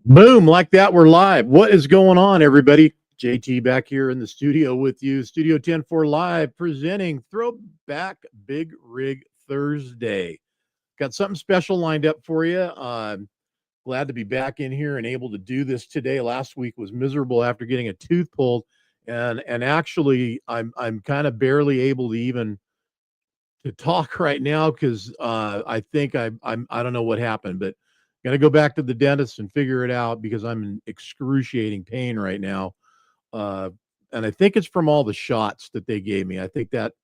Boom, like that, we're live. What is going on, everybody? JT back here in the studio with you. Studio 10-4 Live presenting Throwback Big Rig Thursday. Got something special lined up for you. Glad to be back in here and able to do this today. Last week was miserable after getting a tooth pulled, and actually I'm kind of barely able to even to talk right now because I think I don't know what happened, but gonna go back to the dentist and figure it out because I'm in excruciating pain right now. Uh, and I think it's from all the shots that they gave me. I think that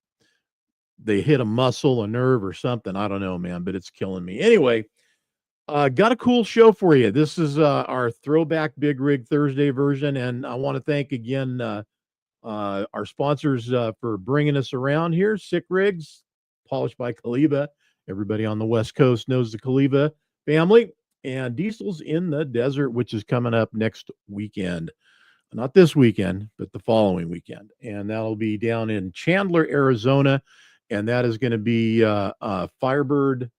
they hit a muscle, a nerve, or something. I don't know, man, but it's killing me. Anyway, got a cool show for you. This is our Throwback Big Rig Thursday version, and I want to thank again our sponsors for bringing us around here. Sick Rigs, polished by CALIVAS. Everybody on the West Coast knows the CALIVAS family. And Diesel's in the Desert, which is coming up next weekend. Not this weekend, but the following weekend. And that'll be down in Chandler, Arizona. And that is going to be Firebird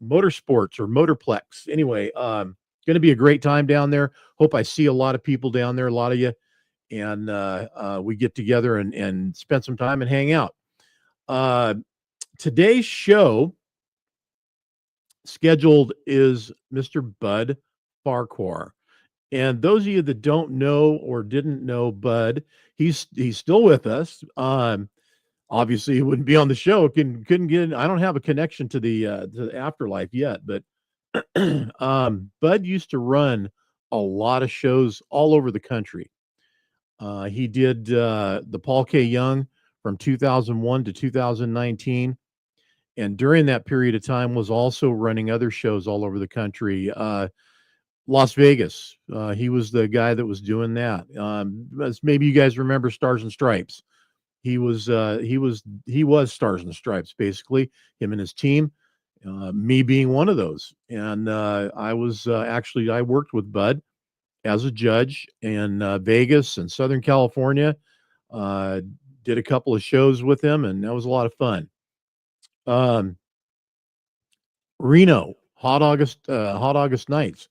Motorsports or Motorplex. Anyway, going to be a great time down there. Hope I see a lot of people down there, a lot of you. And we get together and spend some time and hang out. Today's show scheduled is Mr. Bud Farquar. And those of you that don't know or didn't know Bud, he's still with us. Obviously, he wouldn't be on the show. Couldn't get. I don't have a connection to the afterlife yet, but Bud used to run a lot of shows all over the country. He did the Paul K. Young from 2001 to 2019. And during that period of time was also running other shows all over the country. Las Vegas, he was the guy that was doing that. Maybe you guys remember Stars and Stripes. He was Stars and Stripes, basically, him and his team, me being one of those. And I was actually, I worked with Bud as a judge in Vegas and Southern California. Did a couple of shows with him, and that was a lot of fun. Reno, hot August nights.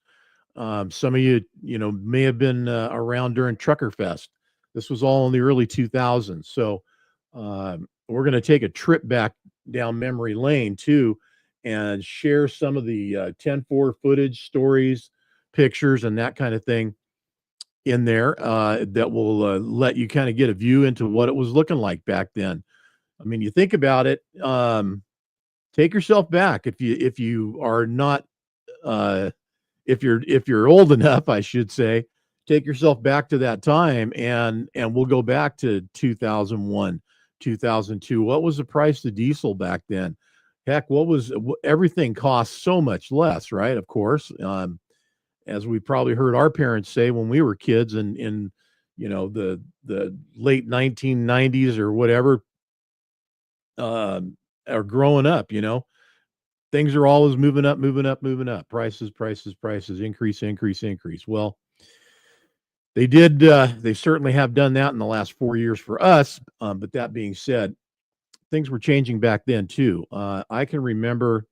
Some of you may have been around during Trucker Fest. This was all in the early 2000s. So we're going to take a trip back down memory lane too, and share some of the 10-4 footage, stories, pictures, and that kind of thing in there that will let you kind of get a view into what it was looking like back then. I mean, you think about it. Take yourself back if you are not if you're old enough, I should say. Take yourself back to that time, and we'll go back to 2001, 2002. What was the price of diesel back then? Heck, everything cost so much less, right? Of course, as we probably heard our parents say when we were kids, and in the late 1990s or whatever. Or growing up, things are always moving up. Prices, increase. Well, they did. They certainly have done that in the last 4 years for us. But that being said, things were changing back then too. I can remember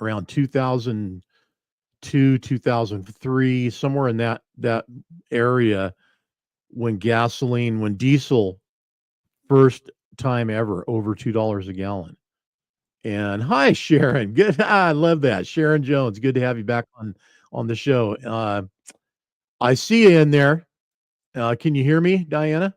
around 2002, 2003, somewhere in that area, when diesel first time ever over $2 a gallon. And hi, Sharon. Good. I love that. Sharon Jones. Good to have you back on the show. I see you in there. Can you hear me, Diana?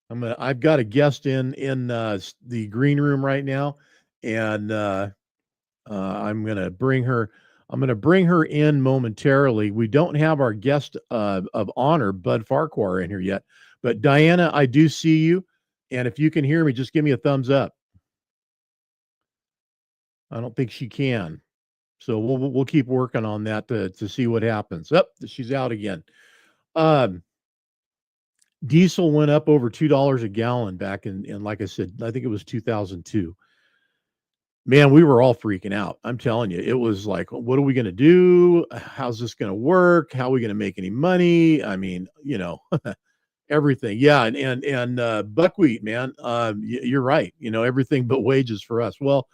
I've got a guest in the green room right now, and I'm gonna bring her. I'm going to bring her in momentarily. We don't have our guest of honor, Bud Farquar, in here yet. But Diana, I do see you. And if you can hear me, just give me a thumbs up. I don't think she can. So we'll keep working on that to see what happens. She's out again. Diesel went up over $2 a gallon back in, like I said, I think it was 2002. Man, we were all freaking out. I'm telling you, it was like, what are we going to do? How's this going to work? How are we going to make any money? I mean, everything. Yeah. And buckwheat, man, you're right. Everything but wages for us. Well,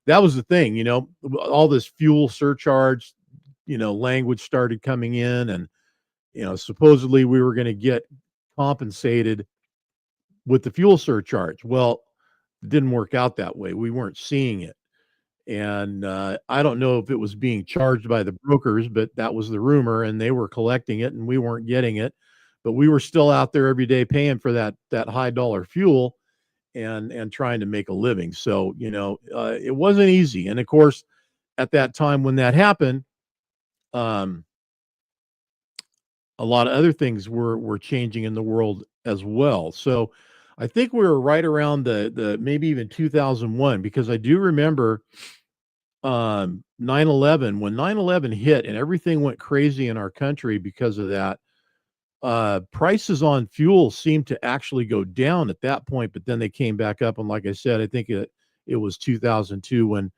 that was the thing, all this fuel surcharge, language started coming in, and supposedly we were going to get compensated with the fuel surcharge. Well, it didn't work out that way. We weren't seeing it. And I don't know if it was being charged by the brokers, but that was the rumor, and they were collecting it, and we weren't getting it. But we were still out there every day paying for that high dollar fuel, and trying to make a living. So it wasn't easy. And of course, at that time when that happened, um, a lot of other things were changing in the world as well. So I think we were right around the maybe even 2001, because I do remember 9/11. When 9/11 hit and everything went crazy in our country because of that, prices on fuel seemed to actually go down at that point, but then they came back up. And like I said, I think it was 2002 when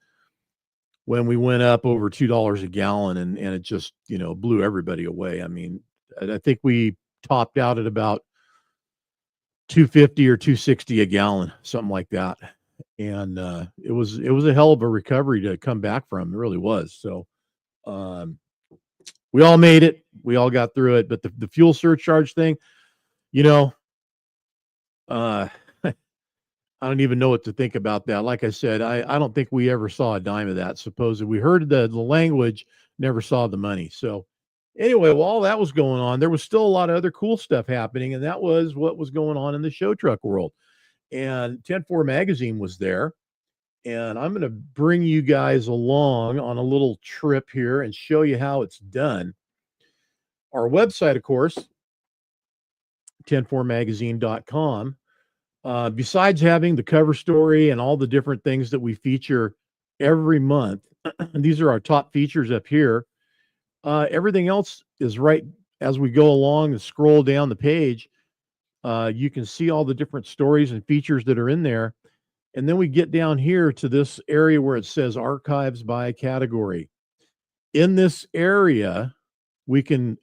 we went up over $2 a gallon, and it just blew everybody away. I mean, I think we topped out at about 250 or 260 a gallon, something like that. And it was a hell of a recovery to come back from. It really was. So we all made it. We all got through it. But the fuel surcharge thing, uh, I don't even know what to think about that. Like I said, I don't think we ever saw a dime of that. Supposedly, we heard the language, never saw the money. So anyway, while all that was going on, there was still a lot of other cool stuff happening, and that was what was going on in the show truck world. And 10-4 magazine was there, and I'm going to bring you guys along on a little trip here and show you how it's done. Our website, of course, 10-4magazine.com. Besides having the cover story and all the different things that we feature every month, these are our top features up here. Everything else is right as we go along and scroll down the page. You can see all the different stories and features that are in there. And then we get down here to this area where it says archives by category. In this area, we can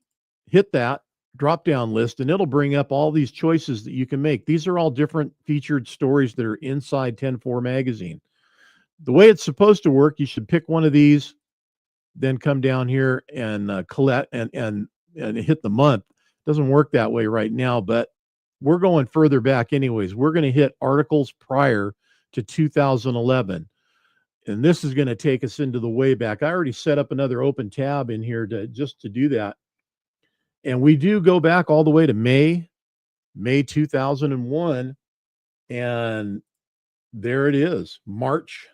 hit that drop down list, and it'll bring up all these choices that you can make. These are all different featured stories that are inside 10-4 magazine. The way it's supposed to work, you should pick one of these, then come down here and collect and hit the month. Doesn't work that way right now, but we're going further back anyways. We're going to hit articles prior to 2011. And this is going to take us into the way back. I already set up another open tab in here just to do that. And we do go back all the way to May 2001. And there it is, March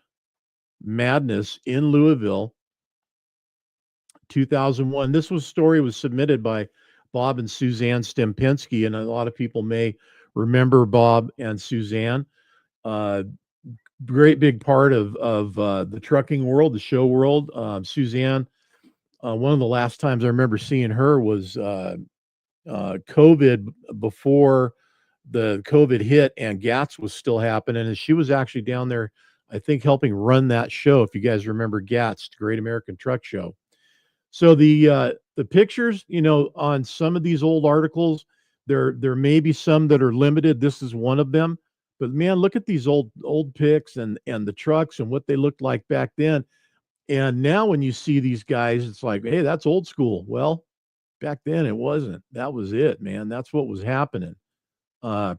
Madness in Louisville, 2001. This story was submitted by Bob and Suzanne Stempinski, and a lot of people may remember Bob and Suzanne. Great big part of the trucking world, the show world. Suzanne, one of the last times I remember seeing her was COVID, before the COVID hit and GATS was still happening, and she was actually down there, I think, helping run that show. If you guys remember GATS, Great American Truck Show. So the pictures, on some of these old articles, there may be some that are limited. This is one of them. But man, look at these old pics and the trucks and what they looked like back then. And now when you see these guys, it's like, hey, that's old school. Well, back then it wasn't. That was it, man. That's what was happening.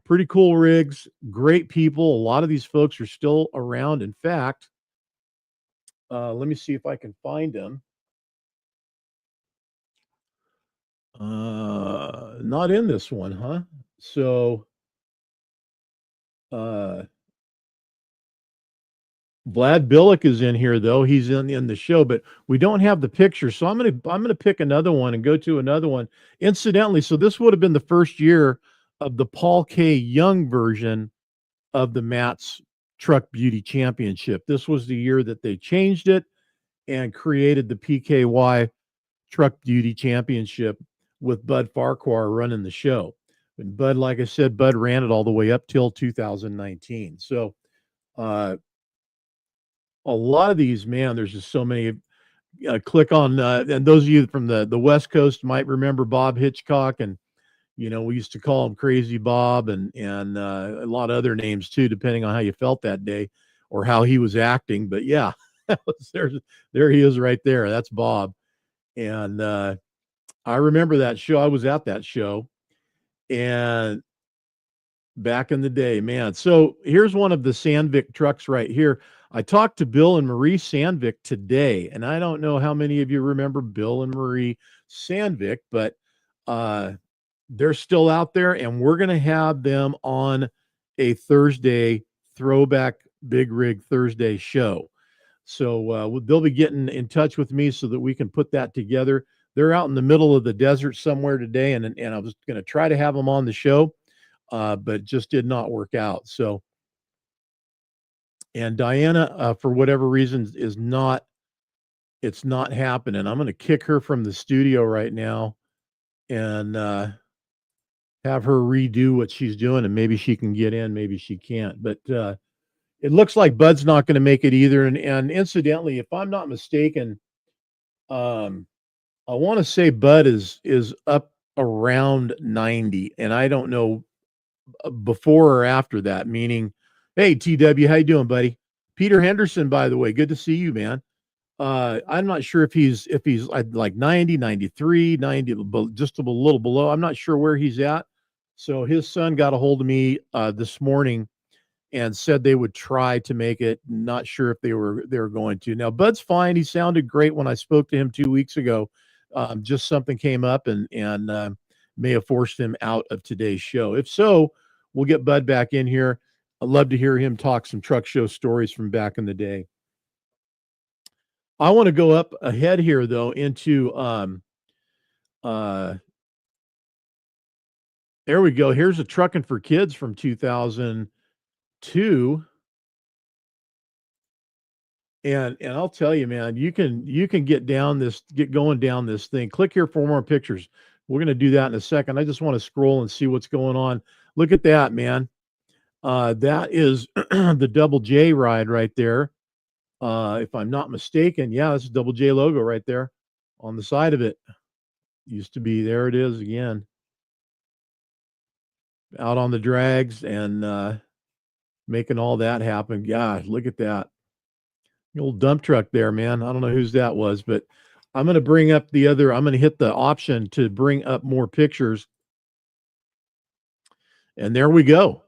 Pretty cool rigs, great people. A lot of these folks are still around. In fact, let me see if I can find them. Not in this one, huh? So Vlad Billick is in here, though. He's in the show, but we don't have the picture. So I'm gonna pick another one and go to another one. Incidentally, so this would have been the first year of the Paul K. Young version of the Matt's Truck Beauty Championship. This was the year that they changed it and created the PKY Truck Beauty Championship with Bud Farquar running the show. And Bud, like I said, Bud ran it all the way up till 2019. So a lot of these, man, there's just so many. Click on, and those of you from the West Coast might remember Bob Hitchcock, and we used to call him Crazy Bob, and a lot of other names too, depending on how you felt that day. or how he was acting. But yeah, there he is right there. That's Bob. And I remember that show. I was at that show, and back in the day, man. So here's one of the Sandvik trucks right here. I talked to Bill and Marie Sandvik today, and I don't know how many of you remember Bill and Marie Sandvik, but uh, they're still out there, and we're going to have them on a Thursday Throwback Big Rig Thursday show. So they'll be getting in touch with me so that we can put that together. They're out in the middle of the desert somewhere today, and I was going to try to have them on the show, but just did not work out. So, and Diana, for whatever reason, it's not happening. I'm going to kick her from the studio right now and have her redo what she's doing, and maybe she can get in, maybe she can't. But it looks like Bud's not going to make it either. And incidentally, if I'm not mistaken, I want to say Bud is up around 90, and I don't know before or after that. Meaning, hey TW, how you doing, buddy? Peter Henderson, by the way, good to see you, man. I'm not sure if he's like 90, 93, 90, just a little below. I'm not sure where he's at. So his son got a hold of me this morning and said they would try to make it. Not sure if they were going to. Now Bud's fine. He sounded great when I spoke to him 2 weeks ago. Just something came up and may have forced him out of today's show. If so, we'll get Bud back in here. I'd love to hear him talk some truck show stories from back in the day. I want to go up ahead here though into there we go. Here's a Trucking for Kids from 2002. And I'll tell you, man, you can get going down this thing. Click here for more pictures. We're going to do that in a second. I just want to scroll and see what's going on. Look at that, man. That is the Double J ride right there. If I'm not mistaken, yeah, that's a Double J logo right there on the side of it. Used to be, there it is again. Out on the drags and making all that happen. God, look at that. The old dump truck there, man. I don't know whose that was, but I'm going to bring up I'm going to hit the option to bring up more pictures. And there we go.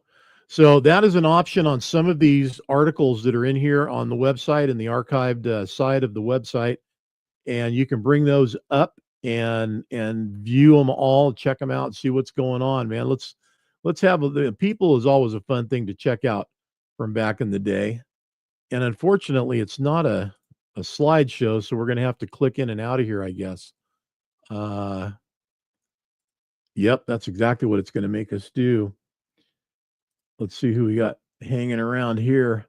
So that is an option on some of these articles that are in here on the website and the archived side of the website. And you can bring those up and view them all, check them out, see what's going on, man. Let's have the people is always a fun thing to check out from back in the day. And unfortunately, it's not a slideshow, so we're going to have to click in and out of here, I guess. Yep, that's exactly what it's going to make us do. Let's see who we got hanging around here.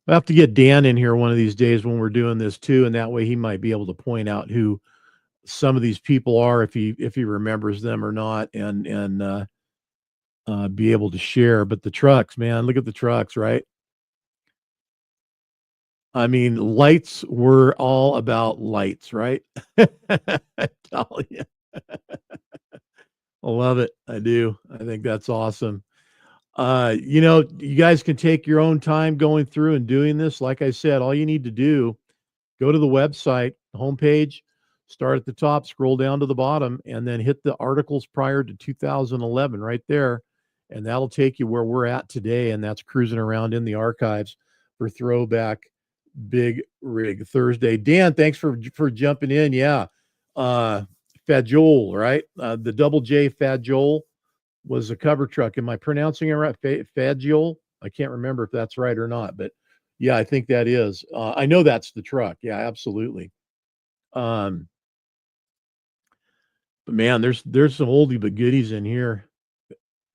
We'll have to get Dan in here one of these days when we're doing this too, and that way he might be able to point out who some of these people are, if he remembers them or not, and be able to share. But the trucks, man, look at the trucks, right? I mean, lights were all about lights, right? I tell you. I love it. I do. I think that's awesome. You guys can take your own time going through and doing this. Like I said, all you need to do, go to the website, homepage, start at the top, scroll down to the bottom, and then hit the articles prior to 2011 right there. And that'll take you where we're at today. And that's cruising around in the archives for Throwback Big Rig Thursday. Dan, thanks for jumping in. Yeah. Fajol, right? The Double J Fajol was a cover truck. Am I pronouncing it right? Fajol? I can't remember if that's right or not, but yeah, I think that is. I know that's the truck. Yeah, absolutely. But man, there's some oldie but goodies in here.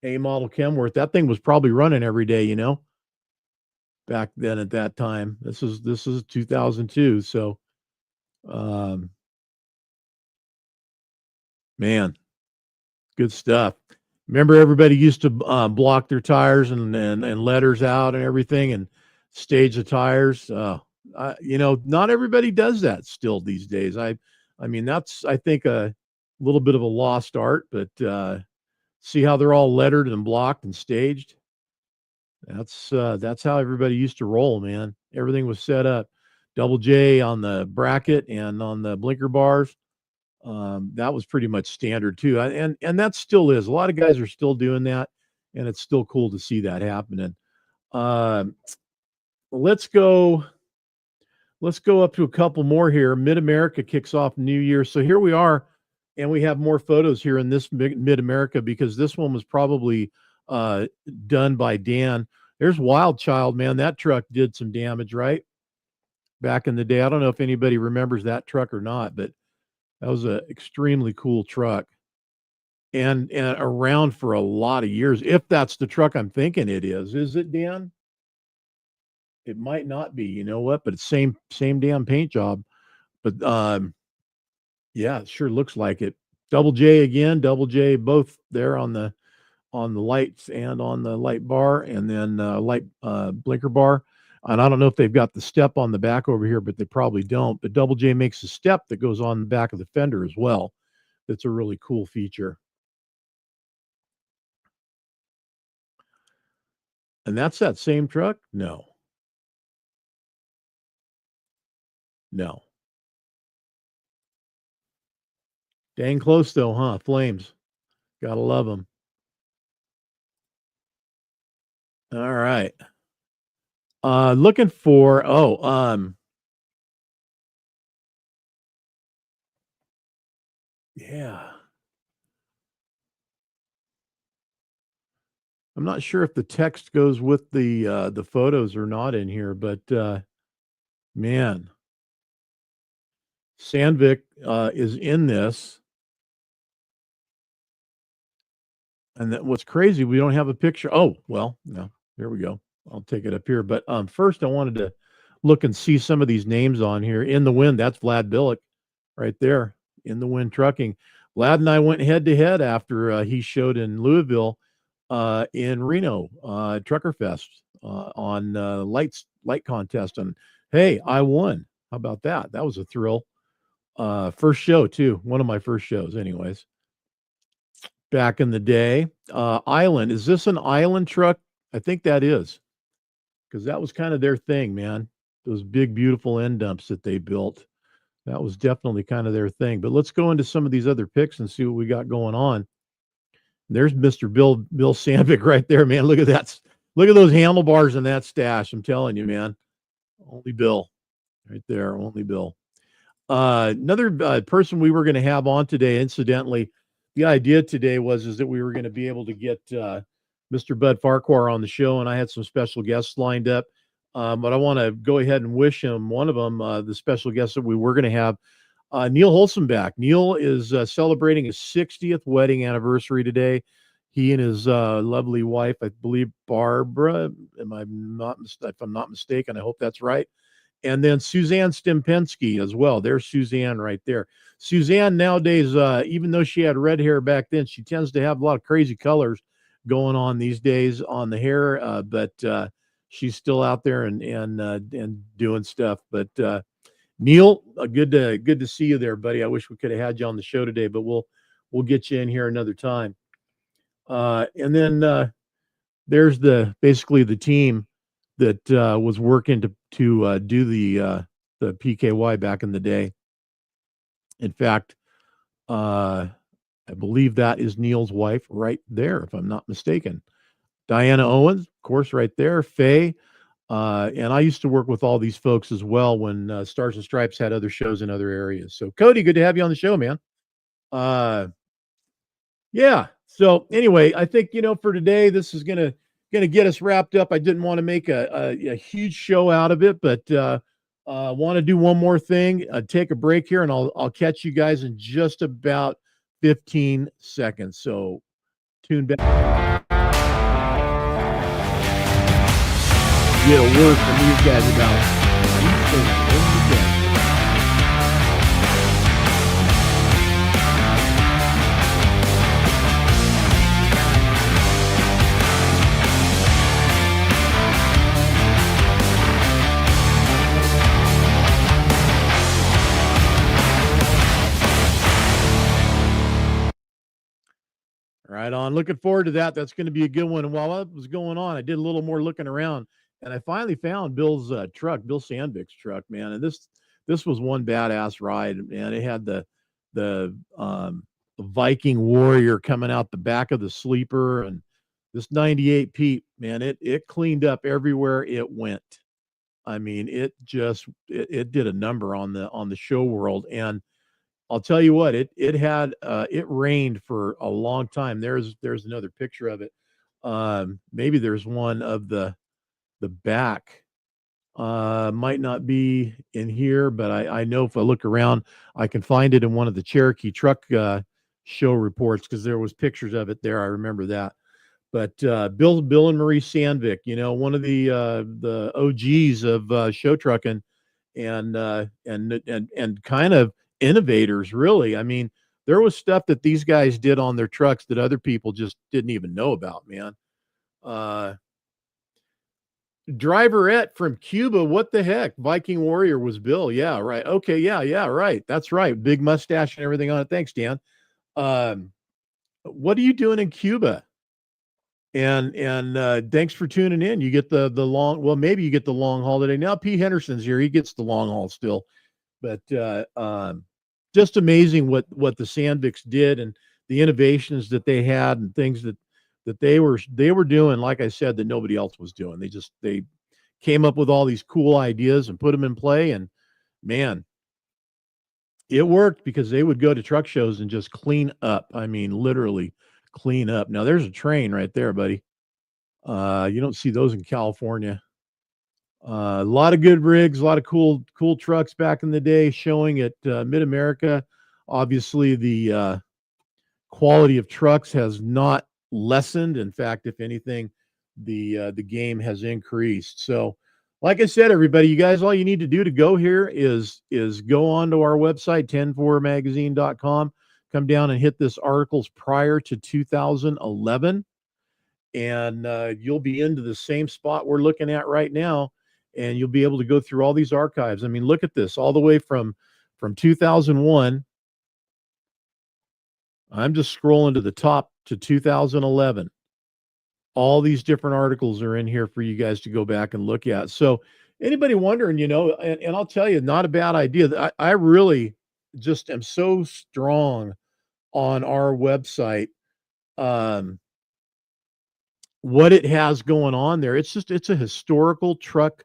A model Kenworth. That thing was probably running every day, back then at that time. This is 2002. So, man, good stuff. Remember, everybody used to block their tires and letters out and everything and stage the tires. Not everybody does that still these days. I mean, that's, I think, a little bit of a lost art, but see how they're all lettered and blocked and staged? That's how everybody used to roll, man. Everything was set up. Double J on the bracket and on the blinker bars. That was pretty much standard too. And that still is. A lot of guys are still doing that, and it's still cool to see that happening. Um, let's go. Let's go up to a couple more here. Mid America kicks off New Year, so here we are, and we have more photos here in this Mid America because this one was probably done by Dan. There's Wild Child, man. That truck did some damage, right? Back in the day. I don't know if anybody remembers that truck or not, but that was an extremely cool truck and around for a lot of years. If that's the truck I'm thinking it is. Is it, Dan? It might not be. You know what? But it's same damn paint job. But yeah, it sure looks like it. Double J again, Double J both there on the lights and on the light bar, and then light blinker bar. And I don't know if they've got the step on the back over here, but they probably don't. But Double J makes a step that goes on the back of the fender as well. That's a really cool feature. And that's that same truck? No. No. Dang close though, huh? Flames. Gotta love them. All right. Looking for yeah. I'm not sure if the text goes with the photos or not in here, but man, Sandvik is in this. And that what's crazy, we don't have a picture. Oh, well, no, there we go. I'll take it up here. But first, I wanted to look and see some of these names on here. In the Wind, that's Vlad Billick right there. In the Wind Trucking. Vlad and I went head to head after he showed in Louisville in Reno, Trucker Fest on light contest. And hey, I won. How about that? That was a thrill. First show, too. One of my first shows, anyways. Back in the day. Island. Is this an Island truck? I think that is, because that was kind of their thing, man. Those big, beautiful end dumps that they built. That was definitely kind of their thing. But let's go into some of these other picks and see what we got going on. There's Mr. Bill Sandvik right there, man. Look at that. Look at those handlebars in that stash. I'm telling you, man. Only Bill right there. Only Bill. Another person we were going to have on today, incidentally, the idea today is that we were going to be able to get Mr. Bud Farquar on the show, and I had some special guests lined up. But I want to go ahead and wish him, one of them, the special guest that we were going to have, Neil Holzenbach. Neil is celebrating his 60th wedding anniversary today. He and his lovely wife, I believe Barbara, if I'm not mistaken, I hope that's right. And then Suzanne Stempensky as well. There's Suzanne right there. Suzanne nowadays, even though she had red hair back then, she tends to have a lot of crazy colors going on these days on the hair. But she's still out there and doing stuff. But Neil, good to see you there, buddy. I wish we could have had you on the show today, but we'll get you in here another time. And then there's basically the team that was working to do the PKY back in the day. In fact, I believe that is Neil's wife right there, if I'm not mistaken. Diana Owens, of course, right there. Faye. And I used to work with all these folks as well when Stars and Stripes had other shows in other areas. So, Cody, good to have you on the show, man. Yeah. So, anyway, I think, for today, this is going to get us wrapped up. I didn't want to make a huge show out of it, but want to do one more thing, take a break here, and I'll catch you guys in just about 15 seconds. So tune back. Get a word from these guys about these things every day. Right on. Looking forward to that. That's going to be a good one. And while that was going on, I did a little more looking around, and I finally found Bill's truck, Bill Sandvik's truck, man. And this was one badass ride, man. It had the Viking Warrior coming out the back of the sleeper, and this 98 Pete, man, it cleaned up everywhere it went. I mean, it did a number on the show world. And I'll tell you what, it had it rained for a long time. There's another picture of it. Maybe there's one of the back. Might not be in here, but I know if I look around, I can find it in one of the Cherokee truck show reports, because there was pictures of it there. I remember that. But Bill and Marie Sandvik, one of the OGs of show trucking, and kind of innovators, really. I mean, there was stuff that these guys did on their trucks that other people just didn't even know about, man. Driverette from Cuba, what the heck? Viking Warrior was Bill. Yeah, right. Okay, yeah, right. That's right. Big mustache and everything on it. Thanks, Dan. What are you doing in Cuba? And thanks for tuning in. You get the long, well, maybe you get the long haul today. Now Pete Henderson's here. He gets the long haul still. But just amazing what the Sandviks did, and the innovations that they had, and things that they were doing, like I said, that nobody else was doing. They came up with all these cool ideas and put them in play, and man, it worked, because they would go to truck shows and just clean up. I mean, literally clean up. Now there's a train right there, buddy. You don't see those in California. A lot of good rigs, a lot of cool trucks back in the day showing at Mid-America. Obviously, the quality of trucks has not lessened. In fact, if anything, the game has increased. So, like I said, everybody, you guys, all you need to do to go here is go on to our website, 104magazine.com. Come down and hit this articles prior to 2011, and you'll be into the same spot we're looking at right now, and you'll be able to go through all these archives. I mean, look at this, all the way from 2001. I'm just scrolling to the top to 2011. All these different articles are in here for you guys to go back and look at. So anybody wondering, and I'll tell you, not a bad idea. I really just am so strong on our website, what it has going on there. It's a historical truck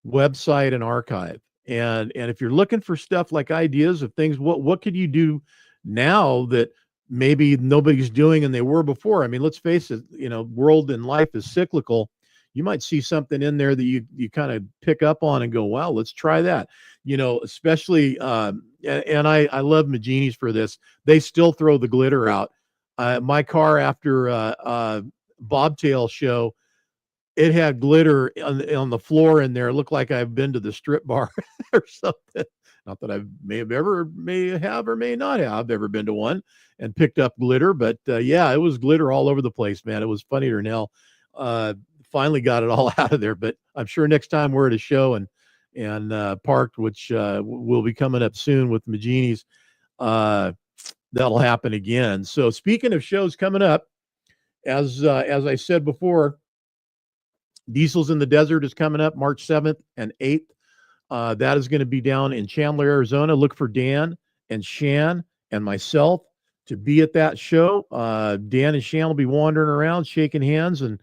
website and archive. And if you're looking for stuff like ideas of things, what could you do now that maybe nobody's doing and they were before? I mean, let's face it, world and life is cyclical. You might see something in there that you kind of pick up on and go, wow, let's try that. Especially and I love Magini's for this. They still throw the glitter out. My car, after Bobtail show, it had glitter on the floor in there. It looked like I've been to the strip bar or something. Not that I may have or may not have ever been to one and picked up glitter, but yeah, it was glitter all over the place, man. It was funnier than hell. Finally got it all out of there, but I'm sure next time we're at a show and parked, which will be coming up soon with Magini's, that'll happen again. So speaking of shows coming up, as I said before, Diesels in the Desert is coming up March 7th and 8th. That is going to be down in Chandler, Arizona. Look for Dan and Shan and myself to be at that show. Dan and Shan will be wandering around, shaking hands and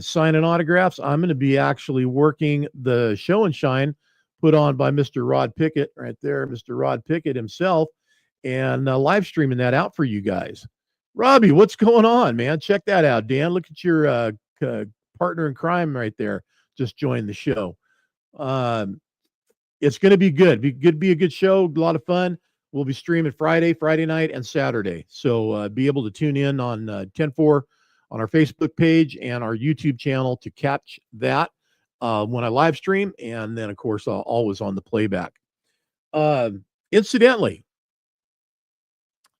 signing autographs. I'm going to be actually working the show and shine put on by Mr. Rod Pickett right there, Mr. Rod Pickett himself, and live streaming that out for you guys. Robbie, what's going on, man? Check that out, Dan. Look at your partner in crime right there. Just joined the show. It's going to be good. Be a good show. A lot of fun. We'll be streaming Friday night, and Saturday. So be able to tune in on 10-4 on our Facebook page and our YouTube channel to catch that when I live stream. And then, of course, always on the playback. Incidentally,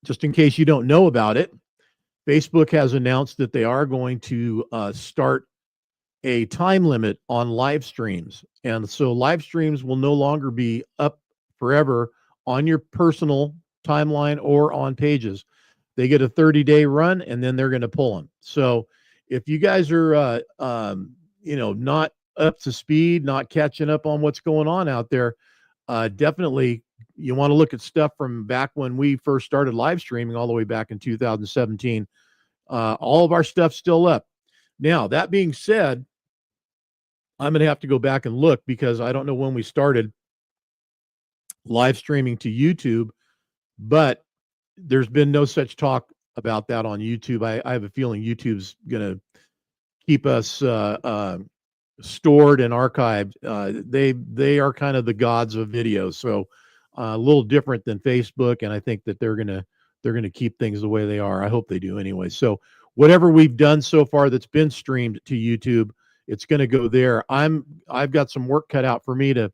just in case you don't know about it, Facebook has announced that they are going to start a time limit on live streams. And so live streams will no longer be up forever on your personal timeline or on pages. They get a 30-day run, and then they're going to pull them. So if you guys are, not up to speed, not catching up on what's going on out there, definitely you want to look at stuff from back when we first started live streaming all the way back in 2017. All of our stuff's still up. Now, that being said, I'm going to have to go back and look because I don't know when we started live streaming to YouTube, but there's been no such talk about that on YouTube. I have a feeling YouTube's going to keep us stored and archived. They are kind of the gods of video, so a little different than Facebook, and I think that they're gonna keep things the way they are. I hope they do anyway. So whatever we've done so far that's been streamed to YouTube, it's going to go there. I've got some work cut out for me to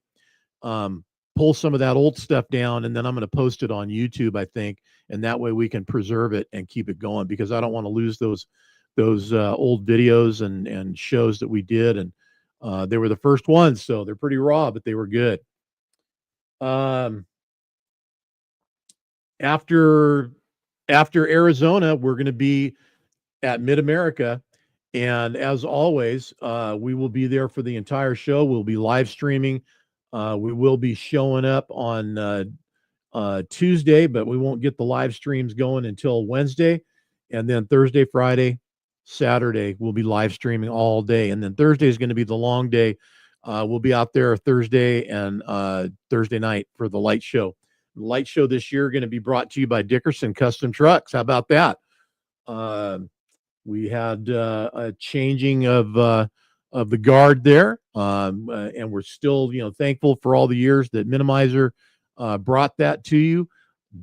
pull some of that old stuff down, and then I'm going to post it on YouTube, I think, and that way we can preserve it and keep it going, because I don't want to lose those old videos and shows that we did, and they were the first ones, so they're pretty raw, but they were good. After Arizona, we're going to be at Mid-America, and as always, we will be there for the entire show. We'll be live streaming. We will be showing up on Tuesday, but we won't get the live streams going until Wednesday, and then Thursday, Friday, Saturday, we'll be live streaming all day, and then Thursday is going to be the long day. We'll be out there Thursday and Thursday night for the light show. The light show this year going to be brought to you by Dickerson Custom Trucks. How about that? We had a changing of the guard there, and we're still, thankful for all the years that Minimizer brought that to you.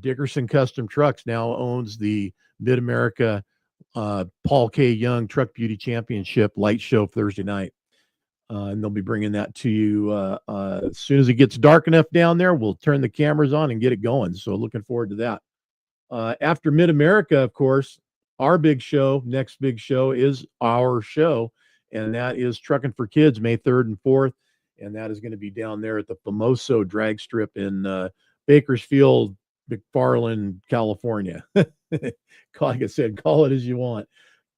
Dickerson Custom Trucks now owns the Mid-America Paul K. Young Truck Beauty Championship light show Thursday night. And they'll be bringing that to you as soon as it gets dark enough down there. We'll turn the cameras on and get it going. So looking forward to that. After Mid-America, of course, our big show, next big show is our show, and that is Trucking for Kids, May 3rd and 4th. And that is going to be down there at the Famoso Drag Strip in Bakersfield, McFarland, California. Like I said, call it as you want.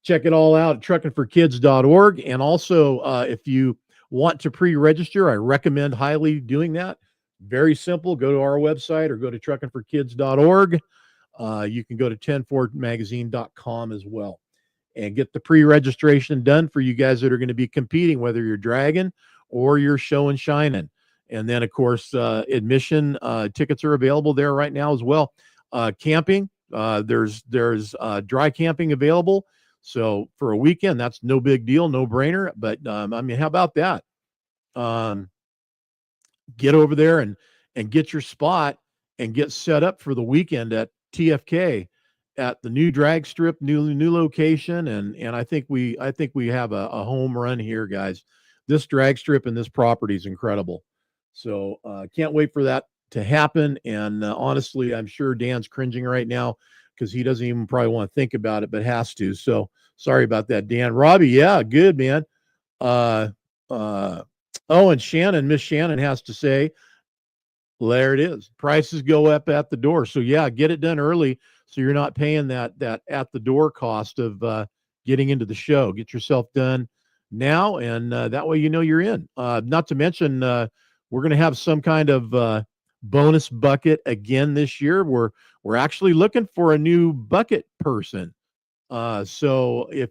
Check it all out at truckingforkids.org. And also, if you want to pre-register, I recommend highly doing that. Very simple. Go to our website or go to truckingforkids.org. You can go to 10fordmagazine.com as well and get the pre-registration done for you guys that are going to be competing, whether you're dragging or you're show and shining. And then, of course, admission tickets are available there right now as well. Camping, there's dry camping available. So for a weekend, that's no big deal, no brainer. But how about that? Get over there and get your spot and get set up for the weekend at TFK at the new drag strip, new location, and I think we have a home run here, guys. This drag strip and this property is incredible. So can't wait for that to happen. And honestly, I'm sure Dan's cringing right now because he doesn't even probably want to think about it, but has to. So sorry about that, Dan. Robbie, yeah, good, man. And Shannon, Miss Shannon has to say, there it is. Prices go up at the door. So yeah, get it done early so you're not paying that at the door cost of getting into the show. Get yourself done now, and that way you're in. Not to mention, we're going to have some kind of bonus bucket again this year. We're actually looking for a new bucket person. So if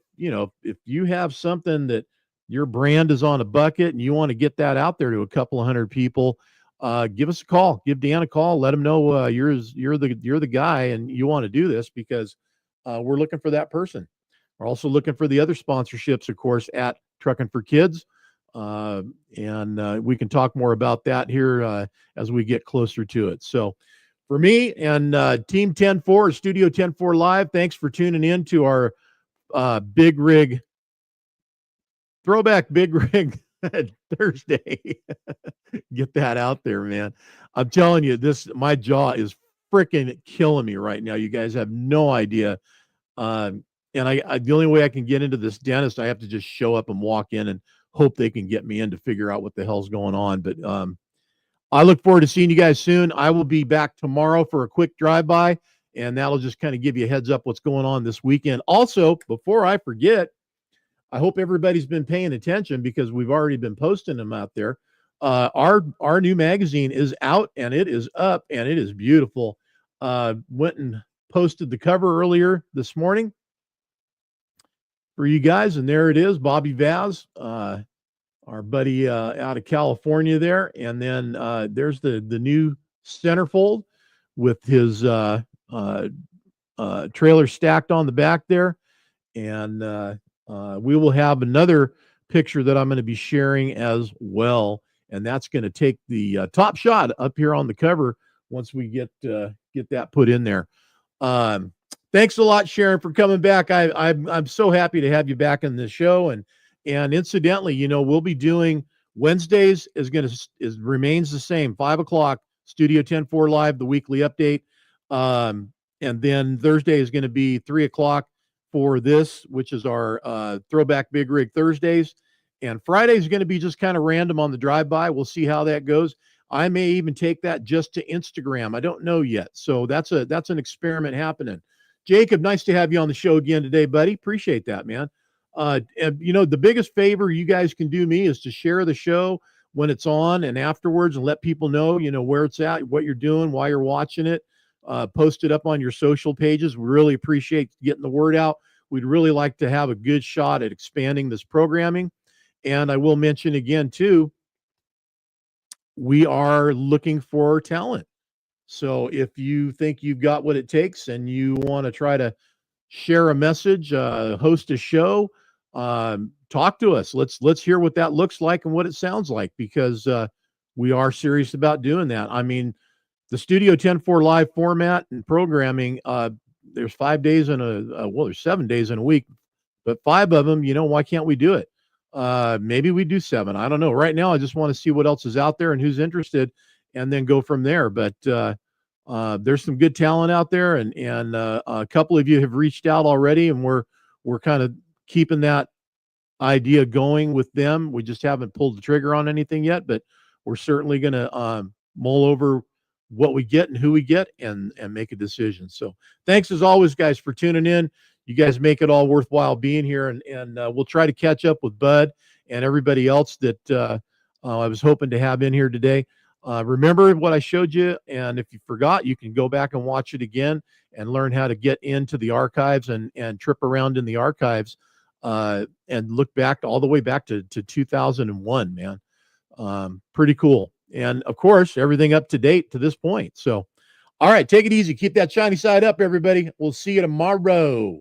you have something that your brand is on a bucket and you want to get that out there to a couple of hundred people, give us a call. Give Dan a call. Let him know you're the guy and you want to do this, because we're looking for that person. We're also looking for the other sponsorships, of course, at Trucking for Kids. And we can talk more about that here as we get closer to it. So for me and Team 10-4, Studio 10-4 Live, thanks for tuning in to our Big Rig, Throwback Big Rig Thursday. Get that out there, man. I'm telling you, my jaw is freaking killing me right now. You guys have no idea. And I the only way I can get into this dentist, I have to just show up and walk in and hope they can get me in to figure out what the hell's going on. But I look forward to seeing you guys soon. I will be back tomorrow for a quick drive-by, and that'll just kind of give you a heads up what's going on this weekend. Also, before I forget, I hope everybody's been paying attention because we've already been posting them out there. Our new magazine is out and it is up and it is beautiful. Went and posted the cover earlier this morning for you guys, and there it is, Bobby Vaz, our buddy out of California there, and then there's the new centerfold with his trailer stacked on the back there, and we will have another picture that I'm going to be sharing as well, and that's going to take the top shot up here on the cover once we get that put in there. Thanks a lot, Sharon, for coming back. I'm so happy to have you back in the show, and incidentally, we'll be doing Wednesdays remains the same, 5:00 Studio 10-4 Live, the weekly update, and then Thursday is going to be 3:00 for this, which is our Throwback Big Rig Thursdays, and Friday is going to be just kind of random on the drive-by. We'll see how that goes. I may even take that just to Instagram. I don't know yet, so that's an experiment happening. Jacob, nice to have you on the show again today, buddy. Appreciate that, man. And the biggest favor you guys can do me is to share the show when it's on and afterwards, and let people know, where it's at, what you're doing, why you're watching it. Post it up on your social pages. We really appreciate getting the word out. We'd really like to have a good shot at expanding this programming. And I will mention again, too, we are looking for talent. So if you think you've got what it takes and you want to try to share a message, host a show, talk to us. Let's hear what that looks like and what it sounds like, because we are serious about doing that. I mean, the Studio 10-4 Live format and programming, there's 5 days there's 7 days in a week, but 5 of them, why can't we do it? Maybe we do 7. I don't know. Right now, I just want to see what else is out there and who's interested, and then go from there. But there's some good talent out there, and a couple of you have reached out already, and we're kind of keeping that idea going with them. We just haven't pulled the trigger on anything yet, but we're certainly going to mull over what we get and who we get, and make a decision. So thanks as always, guys, for tuning in. You guys make it all worthwhile being here, and we'll try to catch up with Bud and everybody else that I was hoping to have in here today. Remember what I showed you, and if you forgot, you can go back and watch it again and learn how to get into the archives and trip around in the archives and look back all the way back to 2001, man. Pretty cool. And of course, everything up to date to this point. So, all right, take it easy. Keep that shiny side up, everybody. We'll see you tomorrow.